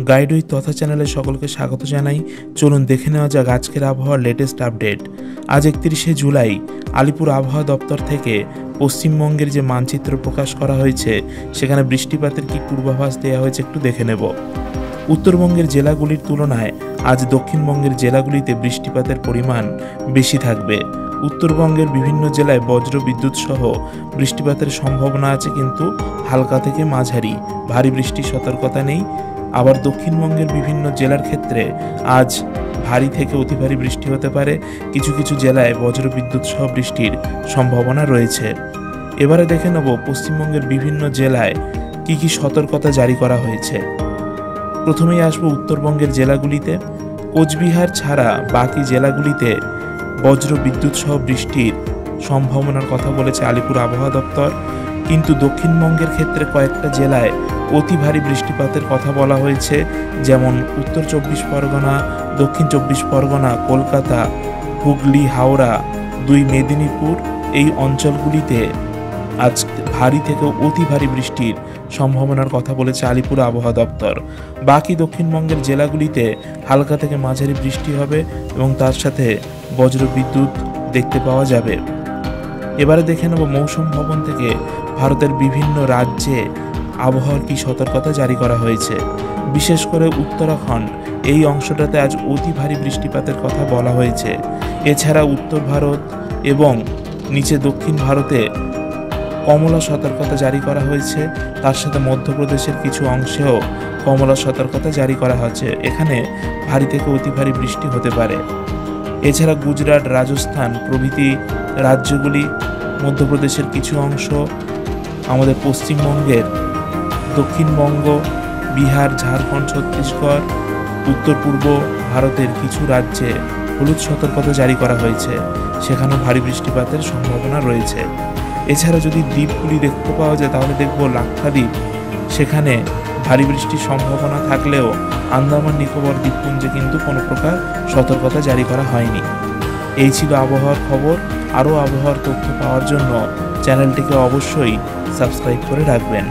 Guide with তথা চ্যানেলে সকলকে স্বাগত জানাই। চলুন দেখে নেওয়া যাক আজকের আবহাওয়ার লেটেস্ট আপডেট। আজ 31শে জুলাই আলিপুর আবহাওয়া দপ্তর থেকে পশ্চিমবঙ্গের যে মানচিত্র প্রকাশ করা হয়েছে সেখানে বৃষ্টিপাতের কি পূর্বাভাস দেওয়া হয়েছে একটু দেখে নেব। উত্তরবঙ্গের জেলাগুলির তুলনায় আজ দক্ষিণবঙ্গের জেলাগুলিতে বৃষ্টিপাতের পরিমাণ বেশি থাকবে। উত্তরবঙ্গের বিভিন্ন জেলায় বজ্র বিদ্যুৎ সহ বৃষ্টিপাতের সম্ভাবনা আছে, কিন্তু হালকা থেকে মাঝারি, ভারী বৃষ্টির সতর্কতা নেই। আবার দক্ষিণবঙ্গের বিভিন্ন জেলার ক্ষেত্রে আজ ভারী থেকে অতি ভারী বৃষ্টি হতে পারে। কিছু কিছু জেলায় বজ্র বিদ্যুৎ সহ বৃষ্টির সম্ভাবনা রয়েছে। এবারে দেখে নেব পশ্চিমবঙ্গের বিভিন্ন জেলায় কি কি সতর্কতা জারি করা হয়েছে। প্রথমেই আসবো উত্তরবঙ্গের জেলাগুলিতে। কোচবিহার ছাড়া বাকি জেলাগুলিতে বজ্র বিদ্যুৎ সহ বৃষ্টির সম্ভাবনার কথা বলেছে আলিপুর আবহাওয়া দপ্তর, কিন্তু দক্ষিণবঙ্গের ক্ষেত্রে কয়েকটা জেলায় অতি ভারী বৃষ্টিপাতের কথা বলা হয়েছে, যেমন উত্তর 24 পরগনা, দক্ষিণ 24 পরগনা, কলকাতা, হুগলি, হাওড়া, 2 মেদিনীপুর, এই অঞ্চলগুলিতে আজ ভারী থেকে অতি ভারী বৃষ্টির সম্ভাবনার কথা বলেছে আলিপুর আবহাওয়া দপ্তর। বাকি দক্ষিণবঙ্গের জেলাগুলিতে হালকা থেকে মাঝারি বৃষ্টি হবে এবং তার সাথে বজ্র বিদ্যুৎ দেখতে পাওয়া যাবে। এবারে দেখে নেব মৌসুম ভবন থেকে ভারতের বিভিন্ন রাজ্যে আবহাওয়ার কি সতর্কতা জারি করা হয়েছে। বিশেষ করে উত্তরাখণ্ড, এই অংশটাতে আজ অতি ভারী বৃষ্টিপাতের কথা বলা হয়েছে। এছাড়া উত্তর ভারত এবং নিচে দক্ষিণ ভারতে কমলা সতর্কতা জারি করা হয়েছে। তার সাথে মধ্যপ্রদেশের কিছু অংশেও কমলা সতর্কতা জারি করা হয়েছে। এখানে ভারী থেকে অতি ভারী বৃষ্টি হতে পারে। এছাড়া গুজরাট, রাজস্থান প্রভৃতি রাজ্যগুলি, মধ্যপ্রদেশের কিছু অংশ, আমাদের পশ্চিমবঙ্গের দক্ষিণবঙ্গ, বিহার, ঝাড়খণ্ড, ছত্তিশগড়, উত্তর পূর্ব ভারতের কিছু রাজ্যে হলুদ সতর্কতা জারি করা হয়েছে। সেখানেও ভারী বৃষ্টিপাতের সম্ভাবনা রয়েছে। এছাড়া যদি দ্বীপগুলি দেখতে পাওয়া যায় তাহলে দেখব লাক্ষাদ্বীপ, সেখানে ভারী বৃষ্টির সম্ভাবনা থাকলেও আন্দামান নিকোবর দ্বীপপুঞ্জে কিন্তু কোনো প্রকার সতর্কতা জারি করা হয়নি। এই ছিল আবহাওয়ার খবর। আরও আবহাওয়ার তথ্য পাওয়ার জন্য চ্যানেলটিকে অবশ্যই সাবস্ক্রাইব করে রাখবেন।